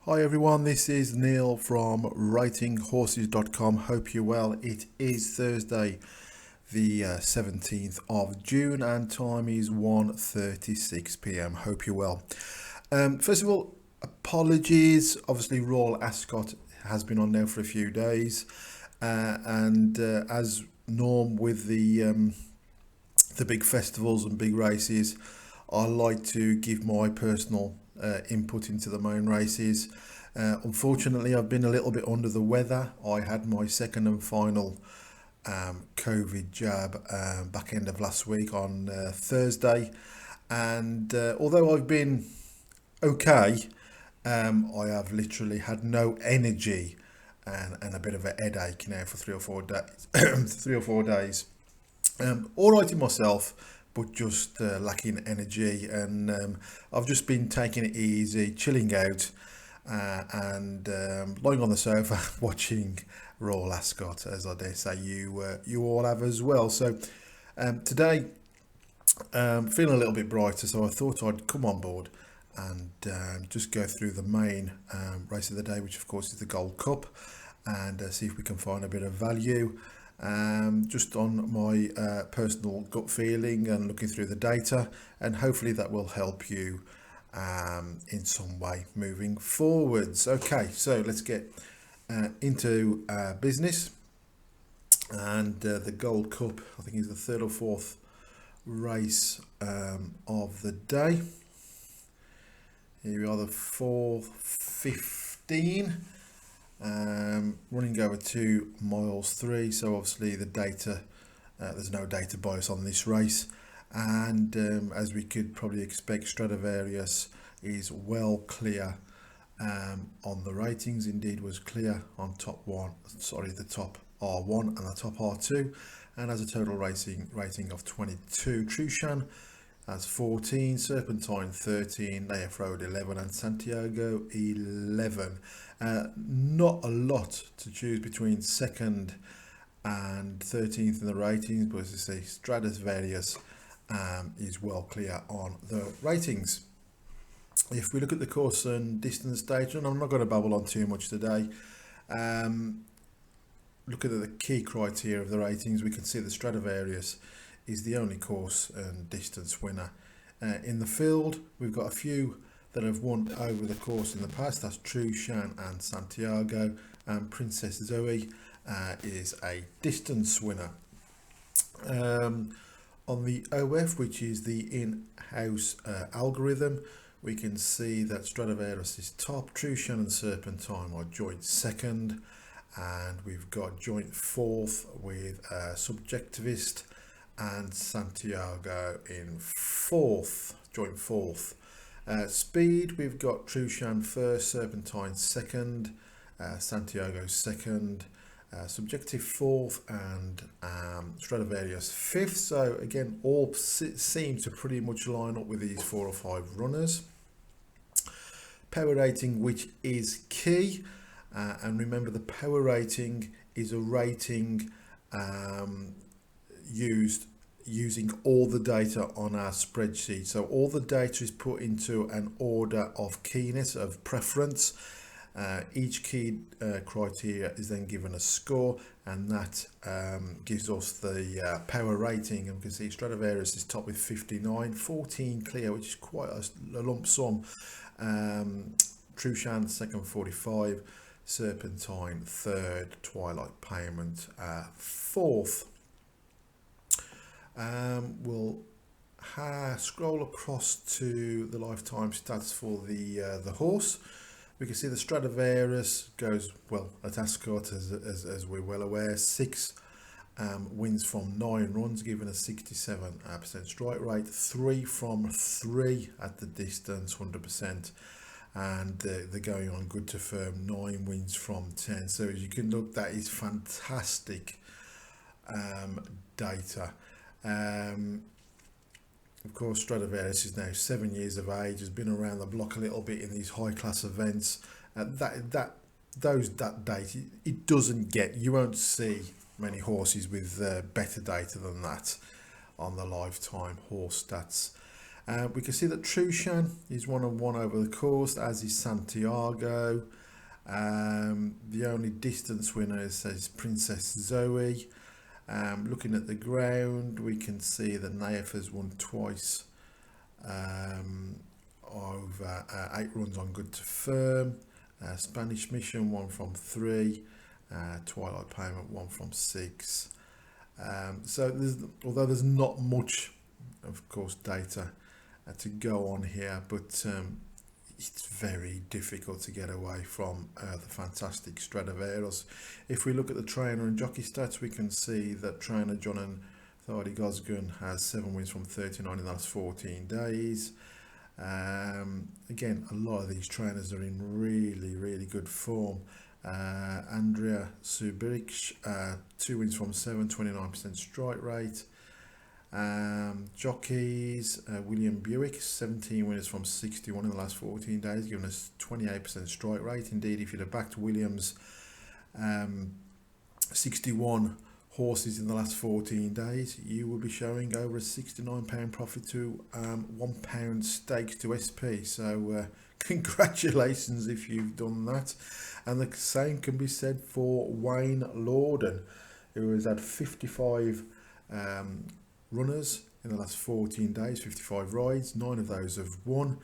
Hi everyone, this is Neil from writinghorses.com. Hope you're well. It is Thursday, the 17th of June, and time is 1:36 p.m. Hope you're well. First of all, apologies. Obviously, Royal Ascot has been on now for a few days, and as norm with the big festivals and big races, I like to give my personal input into the main races. Unfortunately, I've been a little bit under the weather. I had my second and final COVID jab back end of last week on Thursday, and although I've been okay, I have literally had no energy and a bit of a headache now for 3 or 4 days. 3 or 4 days. All right in myself, but just lacking energy, and I've just been taking it easy, chilling out, and lying on the sofa watching Royal Ascot, as I dare say you all have as well. So today, feeling a little bit brighter, so I thought I'd come on board and just go through the main race of the day, which of course is the Gold Cup, and see if we can find a bit of value. Just on my personal gut feeling and looking through the data, and hopefully that will help you in some way moving forwards. Okay, so let's get into business. And the Gold Cup, I think, is the third or fourth race of the day. Here we are, the 4:15. Running over 2 miles 3, so obviously the data, there's no data bias on this race, and as we could probably expect, Stradavrius is well clear on the ratings. Indeed was clear on the top R1 and the top R2, and has a total rating of 22. Trushan has 14, Serpentine 13, Laef Road 11, and Santiago 11. Not a lot to choose between second and 13th in the ratings, but as I say, Stradavrius is well clear on the ratings. If we look at the course and distance data, and I'm not going to babble on too much today, look at the key criteria of the ratings, we can see that Stradavrius is the only course and distance winner. In the field, we've got a few that have won over the course in the past. That's Trushan and Santiago, and Princess Zoe is a distance winner. On the OF, which is the in-house algorithm, we can see that Stradavrius is top, Trushan and Serpentine are joint second, and we've got joint fourth with Subjectivist and Santiago in fourth, joint fourth. Speed, we've got Trushan first, Serpentine second, Santiago second, Subjective fourth, and Stradavrius fifth. So again, all seem to pretty much line up with these 4 or 5 runners. Power rating, which is key, and remember the power rating is a rating using all the data on our spreadsheet. So all the data is put into an order of keyness, of preference. Each key criteria is then given a score, and that gives us the power rating. And we can see Stradavrius is top with 59, 14 clear, which is quite a lump sum. Trushan second, 45, Serpentine third, Twilight Payment fourth. We'll scroll across to the lifetime stats for the horse. We can see the Stradavrius goes well at Ascot, as we're well aware. 6 wins from 9 runs, giving a 67% strike rate. 3 from 3 at the distance, 100%. And they're going on good to firm, 9 wins from 10. So as you can look, that is fantastic data. Of course, Stradavrius is now 7 years of age, has been around the block a little bit in these high class events. That data, it doesn't get, you won't see many horses with better data than that on the lifetime horse stats. We can see that Trushan is 1-1 over the course, as is Santiago. The only distance winner says Princess Zoe. Looking at the ground, we can see that Naif has won twice over 8 runs on good to firm. Spanish Mission 1 from 3. Twilight Payment 1 from 6. So although there's not much, of course, data to go on here, but it's very difficult to get away from the fantastic Stradavrius. If we look at the trainer and jockey stats, we can see that trainer John and Thadi Gosgun has 7 wins from 39 in the last 14 days. Again, a lot of these trainers are in really good form. Andrea Subiric, 2 wins from 7, 29% strike rate. Jockeys, William Buick, 17 winners from 61 in the last 14 days, giving us 28% strike rate. Indeed, if you'd have backed Williams 61 horses in the last 14 days, you will be showing over a £69 profit to £1 stakes to SP. So congratulations if you've done that. And the same can be said for Wayne Lorden, who has had 55 runners in the last 14 days, 55 rides, 9 of those have won.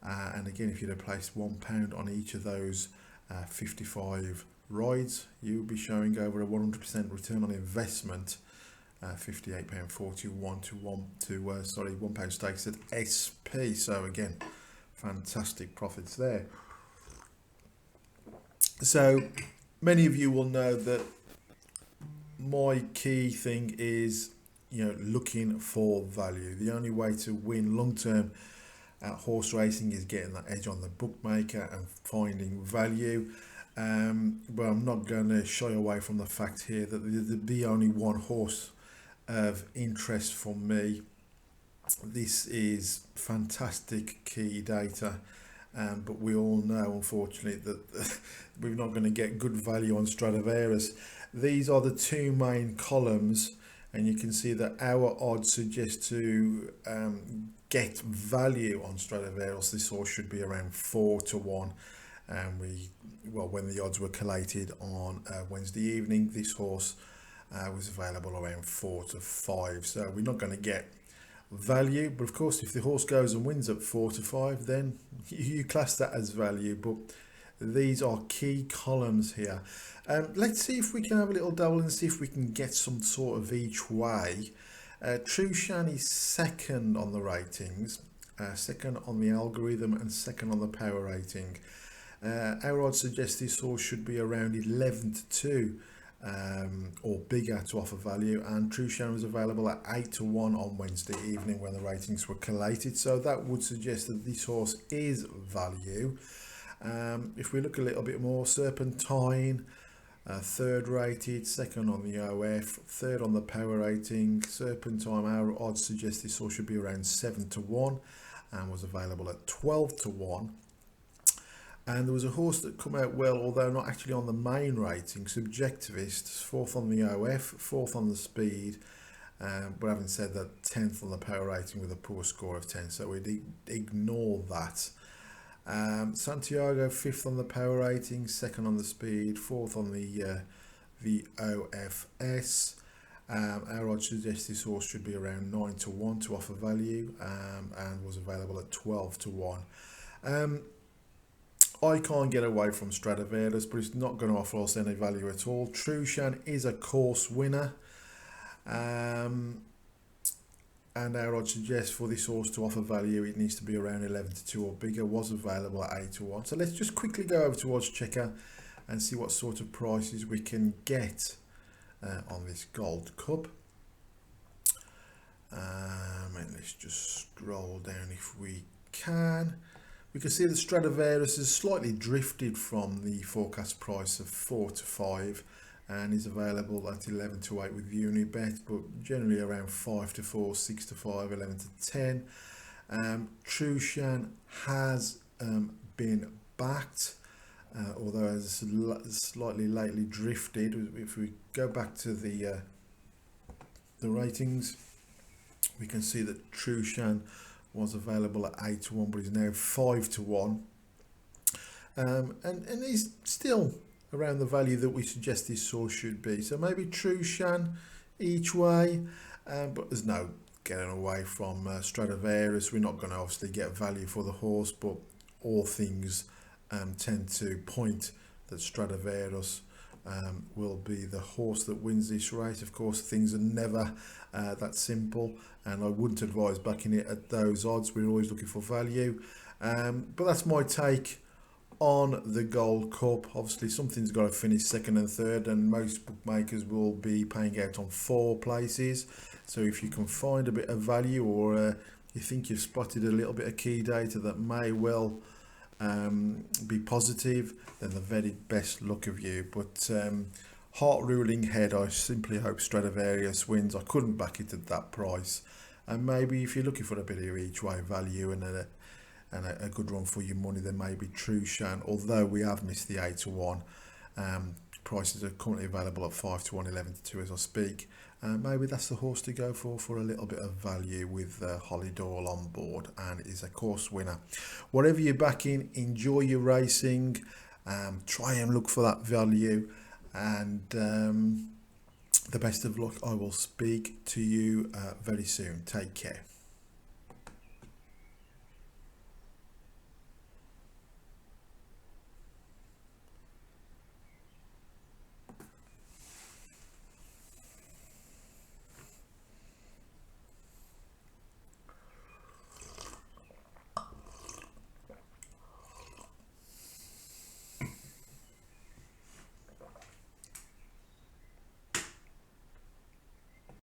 And again, if you'd have placed £1 on each of those 55 rides, you will be showing over a 100% return on investment. £58.41 to £1 stakes at SP. So again, fantastic profits there. So many of you will know that my key thing is, looking for value. The only way to win long-term horse racing is getting that edge on the bookmaker and finding value. But I'm not going to shy away from the fact here that the only one horse of interest for me. This is fantastic key data, but we all know, unfortunately, that we're not going to get good value on Stradavrius. These are the 2 main columns, and you can see that our odds suggest to get value on Stradavrius. This horse should be around 4-1, and when the odds were collated on Wednesday evening, this horse was available around 4-5. So we're not going to get value, but of course, if the horse goes and wins at 4-5, then you class that as value. But these are key columns here. Let's see if we can have a little dabble and see if we can get some sort of each way. Trushan is second on the ratings, second on the algorithm, and second on the power rating. Our odds suggest this horse should be around 11-2 or bigger to offer value, and Trushan was available at 8-1 on Wednesday evening when the ratings were collated, so that would suggest that this horse is value. If we look a little bit more, Serpentine, third rated, second on the OF, third on the power rating. Serpentine, our odds suggest this horse should be around 7-1 and was available at 12-1. And there was a horse that come out well, although not actually on the main rating, Subjectivist, 4th on the OF, 4th on the speed, but having said that, 10th on the power rating with a poor score of 10, so we'd ignore that. Santiago, 5th on the power rating, 2nd on the speed, 4th on the OFS. Our odds suggest this horse should be around 9-1 to offer value, and was available at 12-1. I can't get away from Stradavrius, but it's not going to offer us any value at all. Trushan is a course winner, and our odds suggest for this horse to offer value, it needs to be around 11-2 or bigger. Was available at 8-1. So let's just quickly go over to Odds Checker and see what sort of prices we can get on this Gold Cup. And let's just scroll down if we can. We can see that Stradavrius has slightly drifted from the forecast price of 4-5 and is available at 11-8 with Unibet, but generally around 5-4, 6-5, 11-10. Trushan has been backed, although has slightly lately drifted. If we go back to the ratings, we can see that Trushan was available at 8 to 1, but is now 5 to 1. And he's still around the value that we suggest this horse should be. So maybe Trushan each way, but there's no getting away from Stradavrius. We're not going to obviously get value for the horse, but all things tend to point that Stradavrius will be the horse that wins this race. Of course, things are never that simple, and I wouldn't advise backing it at those odds. We're always looking for value, but that's my take on the Gold Cup. Obviously, something's got to finish second and third, and most bookmakers will be paying out on 4 places. So if you can find a bit of value, or you think you've spotted a little bit of key data that may well be positive, then the very best luck of you. But heart ruling head, I simply hope Stradavrius wins. I couldn't back it at that price, and maybe if you're looking for a bit of each way value and a good run for your money, then maybe Trushan, although we have missed the 8 to 1. Prices are currently available at 5 to 1, 11 to 2 as I speak. Maybe that's the horse to go for a little bit of value with Holly Doyle on board, and is a course winner. Whatever you're backing, enjoy your racing, try and look for that value, and the best of luck. I will speak to you very soon. Take care.